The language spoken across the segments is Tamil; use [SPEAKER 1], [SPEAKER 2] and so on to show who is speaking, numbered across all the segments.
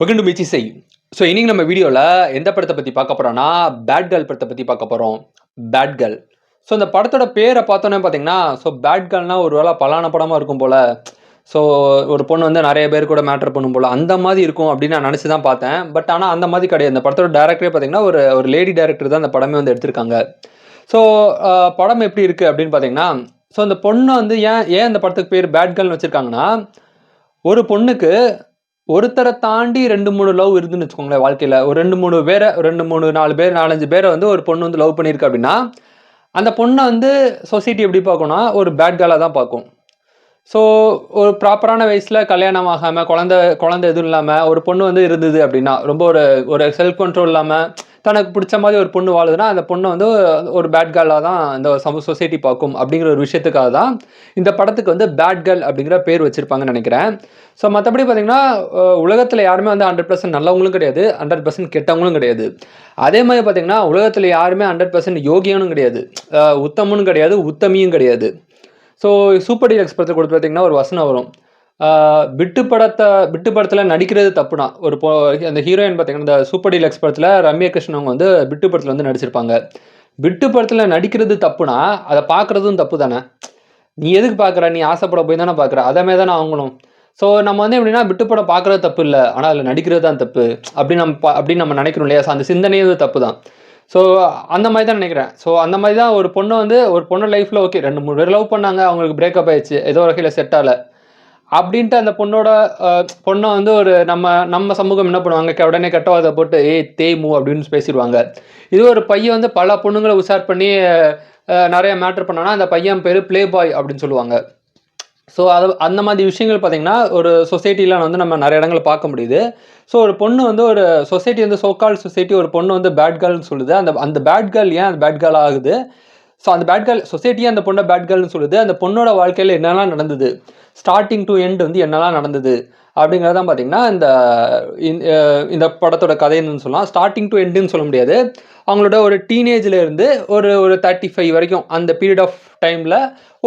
[SPEAKER 1] வெல்கம் டு மிச்சி செய். ஸோ இன்னைக்கு நம்ம வீடியோவில் எந்த படத்தை பற்றி பார்க்க போகிறோம்னா பேட் கேர்ள் படத்தை பற்றி பார்க்க போகிறோம். Bad girl. ஸோ இந்த படத்தோட பேரை பார்த்தோன்னே பார்த்தீங்கன்னா பேட் கேர்ள்னா ஒரு வேளை பலான படமாக இருக்கும் போல். ஸோ ஒரு பொண்ணு வந்து நிறைய பேர் கூட மேட்டர் பண்ணும் போல் அந்த மாதிரி இருக்கும் அப்படின்னு நான் நினச்சி தான் பார்த்தேன். பட் ஆனால் அந்த மாதிரி கிடையாது. இந்த படத்தோட டேரக்டரே பார்த்தீங்கன்னா ஒரு லேடி டேரக்டர் தான் அந்த படமே வந்து எடுத்திருக்காங்க. ஸோ படம் எப்படி இருக்குது அப்படின்னு பார்த்தீங்கன்னா இந்த பொண்ணு வந்து ஏன் இந்த படத்துக்கு பேர் பேட் கேர்ள்னு வச்சுருக்காங்கன்னா, ஒரு பொண்ணுக்கு ஒருத்தரை தாண்டி 2, 3 லவ் இருந்துன்னு வச்சுக்கோங்களேன் வாழ்க்கையில். ஒரு 2, 3 பேரை 2, 3, 4 பேர் 4, 5 பேரை வந்து ஒரு பொண்ணு வந்து லவ் பண்ணியிருக்கு அப்படின்னா, அந்த பொண்ணை வந்து சொசைட்டி எப்படி பார்க்கும்னா ஒரு பேட் கேர்ளாக தான் பார்க்கும். ஸோ ஒரு ப்ராப்பரான வயசில் கல்யாணம் ஆகாமல் குழந்தை எதுவும் இல்லாமல் ஒரு பொண்ணு வந்து இருந்தது அப்படின்னா, ரொம்ப ஒரு செல்ஃப் கண்ட்ரோல் இல்லாமல் தனக்கு பிடிச்ச மாதிரி ஒரு பொண்ணு வாழுதுன்னா அந்த பொண்ணை வந்து ஒரு பேட் கேர்ளாக தான் இந்த சொசைட்டி பார்க்கும் அப்படிங்கிற ஒரு விஷயத்துக்காக தான் இந்த படத்துக்கு வந்து பேட் கேர்ள் அப்படிங்கிற பேர் வச்சுருப்பாங்கன்னு நினைக்கிறேன். ஸோ மற்றபடி பார்த்திங்கன்னா உலகத்தில் யாருமே வந்து 100% நல்லவங்களும் கிடையாது, 100% கெட்டவங்களும் கிடையாது. அதே மாதிரி பார்த்திங்கன்னா உலகத்தில் யாருமே 100% யோகியனும் கிடையாது, உத்தமனும் கிடையாது, உத்தமியும் கிடையாது. ஸோ சூப்பர் டீலக்ஸ் படத்தில் கொடுத்து பார்த்திங்கன்னா ஒரு வசனம் வரும். பிட்டு படத்தில் நடிக்கிறது தப்புனா அந்த ஹீரோயின் பார்த்தீங்கன்னா இந்த சூப்பர் டீலக்ஸ் படத்தில் ரம்யா கிருஷ்ணன் அவங்க வந்து பிட்டு படத்தில் வந்து நடிச்சிருப்பாங்க. பிட்டு படத்தில் நடிக்கிறது தப்புனா அதை பார்க்குறதும் தப்பு தானே. நீ எதுக்கு பார்க்குற, நீ ஆசைப்பட போய் தானே பார்க்குற, அதே மாதிரி தானே அவங்களும். ஸோ நம்ம வந்து எப்படின்னா பிட்டு படம் பார்க்குறது தப்பு இல்லை, ஆனால் அதில் நடிக்கிறது தான் தப்பு அப்படின்னு நம்ம நினைக்கணும் இல்லையா. ஸோ அந்த சிந்தனையே தப்பு தான். ஸோ அந்த மாதிரி தான் நினைக்கிறேன். ஸோ அந்த மாதிரி தான் ஒரு பொண்ணு லைஃப்பில் ஓகே 2, 3 பேர் லவ் பண்ணாங்க, அவங்களுக்கு பிரேக்கப் ஆயிடுச்சு, ஏதோ ஒரு வகையில் செட் ஆகலை அப்படின்ட்டு அந்த பொண்ணை வந்து ஒரு நம்ம சமூகம் என்ன பண்ணுவாங்க, உடனே கெட்டவாதை போட்டு தேய்மு அப்படின்னு பேசிடுவாங்க. இது ஒரு பையன் வந்து பல பொண்ணுங்களை உஷார் பண்ணி நிறைய மேட்டர் பண்ணோன்னா அந்த பையன் பேர் பிளே பாய் அப்படின்னு சொல்லுவாங்க. ஸோ அந்த மாதிரி விஷயங்கள் பார்த்திங்கன்னா ஒரு சொசைட்டியில் வந்து நம்ம நிறைய இடங்களை பார்க்க முடியுது. ஸோ ஒரு பொண்ணு வந்து ஒரு சொசைட்டி வந்து சோகால் சொசைட்டி ஒரு பொண்ணு வந்து பேட் கேர்ள்னு சொல்லுது. அந்த பேட் கேர்ள் ஏன் அந்த பேட் கேர்ள் ஆகுது, ஸோ அந்த பேட் கேர்ள் சொசைட்டியே அந்த பொண்ணை பேட் கேர்ள்னு சொல்லுது. அந்த பொண்ணோட வாழ்க்கையில் என்னெல்லாம் நடந்தது, ஸ்டார்டிங் டு எண்ட் வந்து என்னெல்லாம் நடந்தது அப்படிங்கிறதான் பார்த்தீங்கன்னா இந்த படத்தோட கதைன்னு சொல்லலாம். ஸ்டார்டிங் டு எண்டுன்னு சொல்ல முடியாது. அவங்களோட ஒரு டீனேஜில் இருந்து ஒரு 35 வரைக்கும் அந்த பீரியட் ஆஃப் டைமில்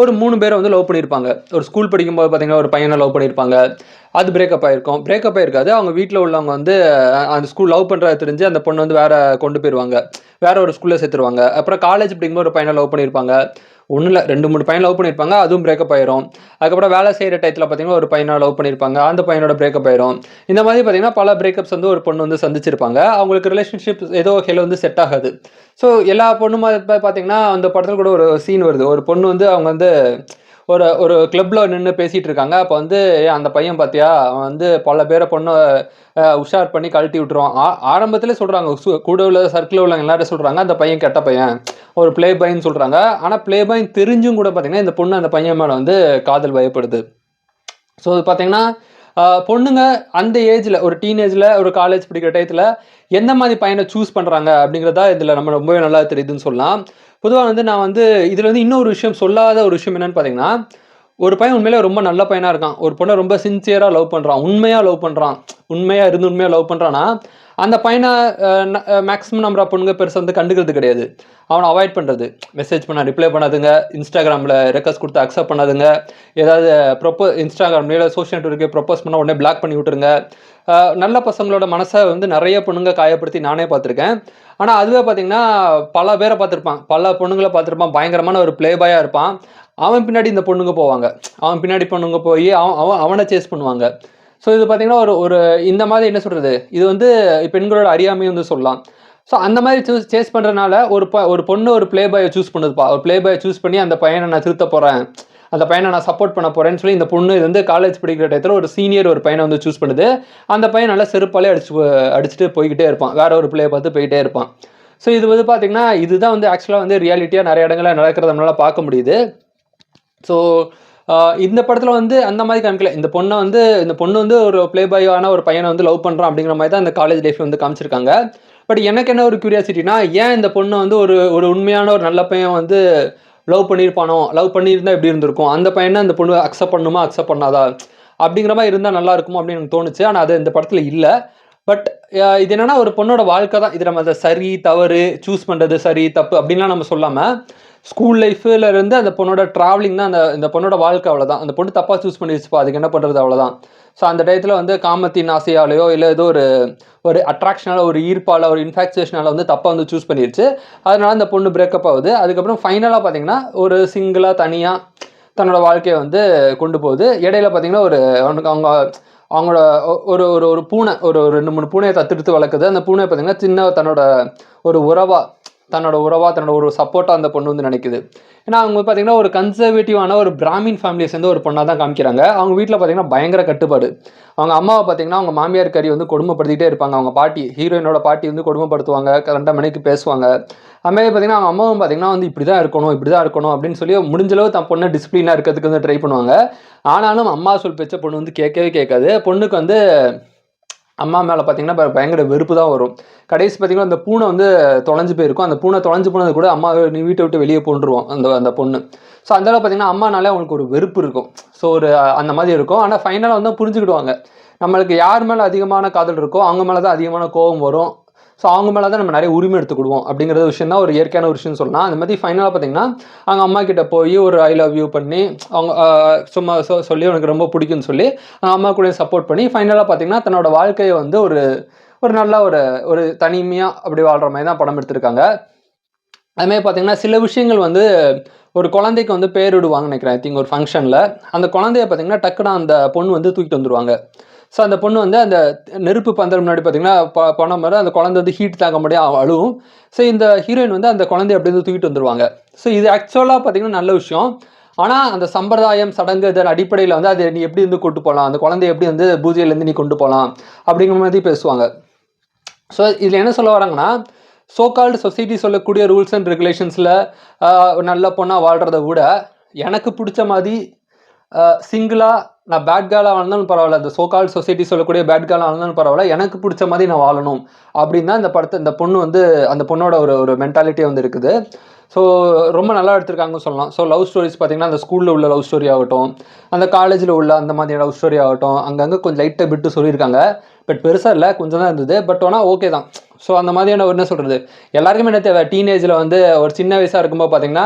[SPEAKER 1] ஒரு 3 பேரை வந்து லவ் பண்ணியிருப்பாங்க. ஒரு ஸ்கூல் படிக்கும்போது பார்த்தீங்கன்னா ஒரு பையனை லவ் பண்ணியிருப்பாங்க, அது பிரேக்கப் ஆகிருக்காது. அவங்க வீட்டில் உள்ளவங்க வந்து அந்த ஸ்கூல் லவ் பண்ணுறத தெரிஞ்சு அந்த பொண்ணு வந்து வேற கொண்டு போயிடுவாங்க, வேற ஒரு ஸ்கூலில் சேர்த்துருவாங்க. அப்புறம் காலேஜ் படிக்கும்போது ஒரு பையனை லவ் பண்ணியிருப்பாங்க, ஒன்றும் இல்லை 2, 3 பையன் லவ் பண்ணியிருப்பாங்க, அதுவும் பிரேக்கப் ஆயிரும். அதுக்கப்புறம் வேலை செய்கிற டயத்தில் பார்த்தீங்கன்னா ஒரு பையனை லவ் பண்ணியிருப்பாங்க, அந்த பையனோட பிரேக்கப் ஆயிரும். இந்த மாதிரி பார்த்தீங்கன்னா பல பிரேக்கப்ஸ் வந்து ஒரு பொண்ணு வந்து சந்திச்சிருப்பாங்க. அவங்களுக்கு ரிலேஷன்ஷிப் ஏதோ வகையில் வந்து செட் ஆகாது. ஸோ எல்லா பொண்ணுமா பார்த்தீங்கன்னா அந்த படத்தில் கூட ஒரு சீன் வருது. ஒரு பொண்ணு வந்து அவங்க வந்து ஒரு கிளப்பில் நின்று பேசிகிட்டு இருக்காங்க. அப்போ வந்து அந்த பையன் பார்த்தியா, அவன் வந்து பல பேரை பொண்ணை உஷார் பண்ணி கழட்டி விட்டுருவான். ஆரம்பத்திலே சொல்கிறாங்க, கூட உள்ள சர்க்கிளில் உள்ளவங்க எல்லாரும் சொல்கிறாங்க அந்த பையன் கெட்ட பையன், ஒரு பிளே பாய்ன்னு சொல்கிறாங்க. ஆனால் பிளே பாய் தெரிஞ்சும் கூட பார்த்திங்கன்னா இந்த பொண்ணு அந்த பையன் மேலே வந்து காதல் பயப்படுது. ஸோ இது பார்த்திங்கன்னா பொண்ணுங்க அந்த ஏஜில் ஒரு டீனேஜில் ஒரு காலேஜ் படிக்கிற டயத்தில் எந்த மாதிரி பையனை சூஸ் பண்ணுறாங்க அப்படிங்கிறதா இதில் நம்ம ரொம்பவே நல்லா தெரியுதுன்னு சொல்லலாம். பொதுவாக வந்து நான் வந்து இதில் வந்து இன்னொரு விஷயம் சொல்லாத ஒரு விஷயம் என்னென்னு பார்த்தீங்கன்னா, ஒரு பையன் உண்மையிலே ரொம்ப நல்ல பையனாக இருக்கான், ஒரு பொண்ணை ரொம்ப சின்சியராக லவ் பண்ணுறான், உண்மையாக லவ் பண்ணுறான்னா அந்த பையனை மேக்ஸிமம் நம்பர் பொண்ணுங்க பெருசாக வந்து கண்டுக்கிறது கிடையாது. அவனை அவாய்ட் பண்ணுறது, மெசேஜ் பண்ண ரிப்ளை பண்ணாதுங்க, இன்ஸ்டாகிராமில் ரெக்வஸ்ட் கொடுத்து அக்செப்ட் பண்ணாதுங்க, ஏதாவது இன்ஸ்டாகிராம்லேயே சோஷியல் நெட்வொர்க்கே ப்ரொப்போஸ் பண்ணால் உடனே பிளாக் பண்ணி விட்டுருங்க. நல்ல பசங்களோட மனசை வந்து நிறைய பொண்ணுங்க காயப்படுத்தி நானே பார்த்துருக்கேன். ஆனால் அதுவே பார்த்திங்கன்னா பல பேரை பார்த்துருப்பான், பல பொண்ணுங்களை பார்த்துருப்பான், பயங்கரமான ஒரு பிளே பாயாக இருப்பான். அவன் பின்னாடி இந்த பொண்ணுங்க போவாங்க, போய் அவனை சேஸ் பண்ணுவாங்க. ஸோ இது பார்த்திங்கன்னா ஒரு இந்த மாதிரி என்ன சொல்கிறது, இது வந்து பெண்களோட அறியாமை வந்து சொல்லலாம். ஸோ அந்த மாதிரி சேஸ் பண்ணுறதுனால ஒரு பொண்ணு ஒரு பிளே பாயை சூஸ் பண்ணுதுப்பா. ஒரு பிளே பாயை சூஸ் பண்ணி அந்த பையனை நான் திருத்த போகிறேன், அந்த பையனை நான் சப்போர்ட் பண்ண போகிறேன்னு சொல்லி இந்த பொண்ணு இது வந்து காலேஜ் படிக்கிற டயத்தில் ஒரு சீனியர் ஒரு பையனை வந்து சூஸ் பண்ணுது. அந்த பையன் நல்லா செருப்பாலே அடிச்சுட்டு போய்கிட்டே இருப்பான், வேற ஒரு பிள்ளையை பார்த்து போய்கிட்டே இருப்பான். ஸோ இது வந்து பார்த்திங்கன்னா இதுதான் வந்து ஆக்சுவலாக வந்து ரியாலிட்டியாக நிறைய இடங்களில் நடக்கிறத நம்மளால் பார்க்க முடியுது. ஸோ இந்த படத்தில் வந்து அந்த மாதிரி காமிக்கல. இந்த பொண்ணு வந்து ஒரு பிளே பாயான ஒரு பையனை வந்து லவ் பண்ணுறான் அப்படிங்கிற மாதிரி தான் இந்த காலேஜ் லைஃப் வந்து காமிச்சிருக்காங்க. பட் எனக்கு என்ன ஒரு கியூரியாசிட்டினா, ஏன் இந்த பொண்ணு வந்து ஒரு உண்மையான ஒரு நல்ல பையன் வந்து லவ் பண்ணியிருந்தால் எப்படி இருந்திருக்கும், அந்த பையனை அந்த பொண்ணு அக்செப்ட் பண்ணாதா அப்படிங்கிற மாதிரி இருந்தால் நல்லா இருக்குமோ அப்படின்னு எனக்கு தோணுச்சு. ஆனால் அது இந்த படத்தில் இல்லை. பட் இது என்னென்னா ஒரு பொண்ணோட வாழ்க்கை தான் இது. நம்ம அதை சரி தவறு சூஸ் பண்ணுறது சரி தப்பு அப்படின்லாம் நம்ம சொல்லாமல் ஸ்கூல் லைஃப்பில் இருந்து அந்த பொண்ணோட ட்ராவலிங் தான் இந்த பொண்ணோட வாழ்க்கை, அவ்வளோதான். அந்த பொண்ணு தப்பாக சூஸ் பண்ணி வச்சுப்பா, அதுக்கு என்ன பண்ணுறது, அவ்வளோதான். ஸோ அந்த டயத்தில் வந்து காமத்தின் ஆசையாலேயோ இல்லை ஏதோ ஒரு ஒரு அட்ராக்ஷனால் ஒரு ஈர்ப்பால் ஒரு இன்ஃபாக்சுவேஷனால் வந்து தப்பாக வந்து சூஸ் பண்ணிடுச்சு. அதனால அந்த பொண்ணு பிரேக்கப் ஆகுது. அதுக்கப்புறம் ஃபைனலாக பார்த்தீங்கன்னா ஒரு சிங்கிளாக தனியாக தன்னோட வாழ்க்கையை வந்து கொண்டு போகுது. இடையில பார்த்தீங்கன்னா ஒரு அவங்களோட ஒரு ஒரு ஒரு பூனை ஒரு 2-3 பூனையை தத்தெடுத்து வளர்க்குது. அந்த பூனை பார்த்தீங்கன்னா சின்ன தன்னோட ஒரு தன்னோட ஒரு சப்போர்ட்டாக அந்த பொண்ணு வந்து நினைக்குது. ஏன்னா அவங்க பார்த்தீங்கன்னா ஒரு கன்சர்வேட்டிவான ஒரு பிராமின் ஃபேமிலியை சேர்ந்து ஒரு பொண்ணாக தான் காமிக்கிறாங்க. அவங்க வீட்டில் பார்த்தீங்கன்னா பயங்கர கட்டுப்பாடு. அவங்க அம்மாவை பார்த்தீங்கன்னா அவங்க மாமியார் கறி வந்து கொடுமைப்படுத்திகிட்டே இருப்பாங்க. அவங்க பாட்டி, ஹீரோயினோட பாட்டி வந்து கொடுமைப்படுத்துவாங்க, 2 மணிக்கு பேசுவாங்க. அதுமாதிரி பார்த்தீங்கன்னா அவங்க அம்மாவும் பார்த்தீங்கன்னா வந்து இப்படி தான் இருக்கணும் அப்படின்னு சொல்லி முடிஞ்சளவு தன் பொண்ணை டிசிப்ளினாக இருக்கிறதுக்கு வந்து ட்ரை பண்ணுவாங்க. ஆனாலும் அம்மா சொல் பேச்ச பொண்ணு வந்து கேட்கவே கேட்காது. பொண்ணுக்கு வந்து அம்மா மேலே பார்த்தீங்கன்னா பயங்கர வெறுப்பு தான் வரும். கடைசி பார்த்தீங்கன்னா அந்த பூனை வந்து தொலைஞ்சு போயிருக்கும். அந்த பூனை தொலைஞ்சு போனது கூட அம்மா நீ வீட்டை விட்டு வெளியே போட்டுருவோம் அந்த பொண்ணு. ஸோ அந்தளவு பார்த்தீங்கன்னா அம்மானாலே அவங்களுக்கு ஒரு வெறுப்பு இருக்கும். ஸோ ஒரு அந்த மாதிரி இருக்கும். ஆனால் ஃபைனலாக வந்து புரிஞ்சுக்கிடுவாங்க. நம்மளுக்கு யார் மேலே அதிகமான காதல் இருக்கோ அவங்க மேலே தான் அதிகமான கோபம் வரும். ஸோ அவங்க மேலே தான் நம்ம நிறைய உரிமை எடுத்துக்கிடுவோம் அப்படிங்கிற விஷயம் தான் ஒரு இயற்கையான ஒரு விஷயம் சொல்லலாம். அந்த மாதிரி ஃபைனலாக பார்த்தீங்கன்னா அவங்க அம்மா கிட்ட போய் ஒரு ஐ லவ் யூ பண்ணி அவங்க சும்மா சொல்லி உனக்கு ரொம்ப பிடிக்குன்னு சொல்லி அவங்க அம்மா கூட சப்போர்ட் பண்ணி ஃபைனலாக பார்த்தீங்கன்னா தன்னோட வாழ்க்கையை வந்து ஒரு ஒரு நல்ல ஒரு தனிமையாக அப்படி வாழ்கிற மாதிரி தான் படம் எடுத்திருக்காங்க. அதுமாதிரி பார்த்தீங்கன்னா சில விஷயங்கள் வந்து ஒரு குழந்தைக்கு வந்து பேர் விடுவாங்கன்னு நினைக்கிறேன். ஐ திங்க் ஒரு ஃபங்க்ஷனில் அந்த குழந்தைய பார்த்தீங்கன்னா டக்குன்னு அந்த பொண்ணு வந்து தூக்கிட்டு வந்துடுவாங்க. ஸோ அந்த பொண்ணு வந்து அந்த நெருப்பு பந்தல் முன்னாடி பார்த்தீங்கன்னா பணம் மாதிரி அந்த குழந்தை வந்து ஹீட் தாங்க முடியாது அழுவும். ஸோ இந்த ஹீரோயின் வந்து அந்த குழந்தைய அப்படி வந்து தூக்கிட்டு வந்துடுவாங்க. ஸோ இது ஆக்சுவலாக பார்த்தீங்கன்னா நல்ல விஷயம். ஆனால் அந்த சம்பிரதாயம் சடங்கு இதன் அடிப்படையில் வந்து அதை நீ எப்படி வந்து கொண்டு போகலாம், அந்த குழந்தைய எப்படி வந்து பூஜையிலேருந்து நீ கொண்டு போகலாம் அப்படிங்கிற மாதிரி பேசுவாங்க. ஸோ இதில் என்ன சொல்ல வராங்கன்னா சோகால்டு சொசைட்டி சொல்லக்கூடிய ரூல்ஸ் அண்ட் ரெகுலேஷன்ஸில் நல்ல பொண்ணாக வாழ்கிறத விட எனக்கு பிடிச்ச மாதிரி சிங்கிளாக நான் பேட் கேர்ளாக வாழ்ந்தாலும் பரவாயில்ல, இந்த சோகால்டு சொசைட்டி சொல்லக்கூடிய பேட் கேர்ளாக வாழ்ந்தாலும் பரவாயில்ல, எனக்கு பிடிச்ச மாதிரி நான் வாழணும் அப்படின்னு தான் இந்த பொண்ணு வந்து அந்த பொண்ணோட ஒரு மென்டாலிட்டியே வந்து இருக்குது. ஸோ ரொம்ப நல்லா எடுத்திருக்காங்கன்னு சொல்லலாம். ஸோ லவ் ஸ்டோரிஸ் பார்த்தீங்கன்னா அந்த ஸ்கூலில் உள்ள லவ் ஸ்டோரி ஆகட்டும், அந்த காலேஜில் உள்ள அந்த மாதிரி லவ் ஸ்டோரி ஆகட்டும், அங்கங்கே கொஞ்சம் லைட்டாக விட்டு சொல்லியிருக்காங்க. பட் பெருசாக இல்லை, கொஞ்சம் தான் இருந்தது. பட் ஆனால் ஓகே தான். ஸோ அந்த மாதிரியான என்ன சொல்கிறது, எல்லாருக்குமே என்ன தேவை, டீனேஜில் வந்து ஒரு சின்ன வயசாக இருக்கும்போது பார்த்தீங்கன்னா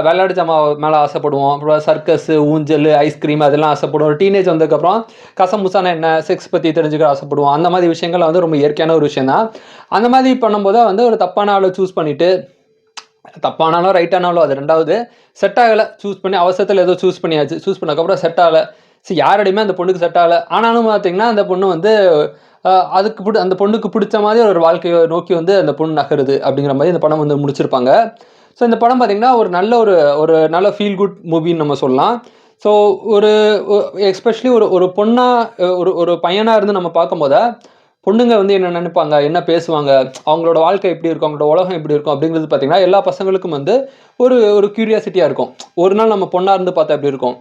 [SPEAKER 1] விளையாட்டு ஜாமா மேலே ஆசைப்படுவோம், அப்புறம் சர்க்கஸு, ஊஞ்சல், ஐஸ்கிரீம் அதெல்லாம் ஆசைப்படுவோம். ஒரு டீனேஜ் வந்ததுக்கப்புறம் கசமுசான என்ன செக்ஸ் பற்றி தெரிஞ்சுக்க ஆசைப்படுவோம். அந்த மாதிரி விஷயங்கள் வந்து ரொம்ப இயற்கையான ஒரு விஷயம் தான். அந்த மாதிரி பண்ணும்போது வந்து ஒரு தப்பான ஆளை சூஸ் பண்ணிவிட்டு, தப்பானாலும் ரைட்டானாலும் அது ரெண்டாவது, செட் ஆகலை, சூஸ் பண்ணி அவசரத்தில் ஏதோ சூஸ் பண்ணியாச்சு, சூஸ் பண்ணக்கப்புறம் செட் ஆகலை. சரி யாரோடையுமே அந்த பொண்ணுக்கு செட் ஆகலை. ஆனாலும் பார்த்தீங்கன்னா அந்த பொண்ணு வந்து அந்த பொண்ணுக்கு பிடிச்ச மாதிரி ஒரு வாழ்க்கையை நோக்கி வந்து அந்த பொண்ணு நகருது அப்படிங்கிற மாதிரி இந்த படம் வந்து முடிச்சிருப்பாங்க. ஸோ இந்த படம் பார்த்தீங்கன்னா ஒரு நல்ல ஒரு நல்ல ஃபீல் குட் மூவின்னு நம்ம சொல்லலாம். ஸோ ஒரு எஸ்பெஷலி ஒரு பொண்ணாக ஒரு பையனாக இருந்து நம்ம பார்க்கும்போது பொண்ணுங்க வந்து என்ன நினைப்பாங்க, என்ன பேசுவாங்க, அவங்களோட வாழ்க்கை எப்படி இருக்கும், அவங்களோட உலகம் எப்படி இருக்கும் அப்படிங்கிறது பார்த்தீங்கன்னா எல்லா பசங்களுக்கும் வந்து ஒரு க்யூரியாசிட்டியாக இருக்கும். ஒரு நாள் நம்ம பொண்ணாக இருந்து பார்த்தா எப்படி இருக்கும்.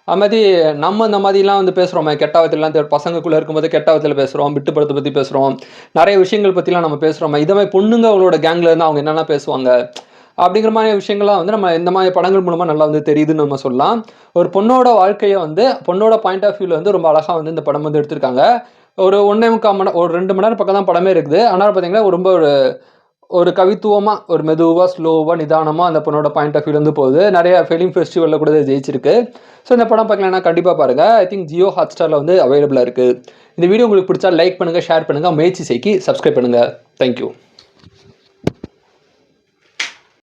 [SPEAKER 1] அது மாதிரி நம்ம இந்த மாதிரிலாம் வந்து பேசுகிறோமே, கெட்டாவத்திலாம் பசங்களுக்குள்ளே இருக்கும்போது கெட்டாவத்தில் பேசுகிறோம், விட்டுப்படத்தை பற்றி பேசுகிறோம், நிறைய விஷயங்கள் பற்றிலாம் நம்ம பேசுகிறோமே. இதை மாதிரி பொண்ணுங்க அவங்களோட கேங்கில் இருந்து அவங்க என்னென்ன பேசுவாங்க அப்படிங்கிற மாதிரி விஷயங்கள்லாம் வந்து நம்ம இந்த மாதிரி படங்கள் மூலமாக நல்லா வந்து தெரியுதுன்னு நம்ம சொல்லலாம். ஒரு பொண்ணோட வாழ்க்கையை வந்து பொண்ணோட பாயிண்ட் ஆஃப் வியூவில் வந்து ரொம்ப அழகாக வந்து இந்த படம் வந்து எடுத்திருக்காங்க. ஒரு 1.25 மணி ஒரு 2 மணி நேரம் பக்கம் தான் படமே இருக்குது. ஆனால் பார்த்தீங்கன்னா ரொம்ப ஒரு கவித்துவமாக ஒரு மெதுவாக ஸ்லோவாக நிதானமாக அந்த பொண்ணோட பாயிண்ட் ஆஃப் வியூலேருந்து போகுது. நிறைய ஃபிலிம் ஃபெஸ்டிவலில் கூட ஜெயிச்சிருக்கு. ஸோ இந்த படம் பார்க்கலன்னா கண்டிப்பாக பாருங்கள். ஐ திங்க் ஜியோ ஹாட்ஸ்டாரில் வந்து அவைலபிளாக இருக்குது. இந்த வீடியோ உங்களுக்கு பிடிச்சா லைக் பண்ணுங்கள், ஷேர் பண்ணுங்கள், முயற்சி செய்கி சப்ஸ்கிரைப் பண்ணுங்கள். தேங்க்யூ.